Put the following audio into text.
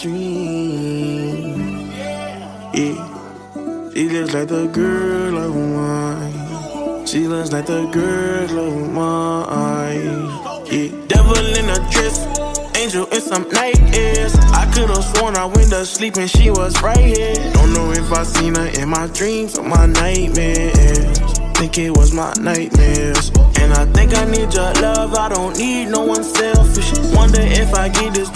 dream. Yeah, she looks like the girl of mine. She looks like the girl of mine. Yeah, devil in a dress, angel in some nightmares. I could've sworn I went to sleep and she was right here. Don't know if I seen her in my dreams or my nightmares. Think it was my nightmares. And I think I need your love, I don't need no one selfish. Wonder if I get this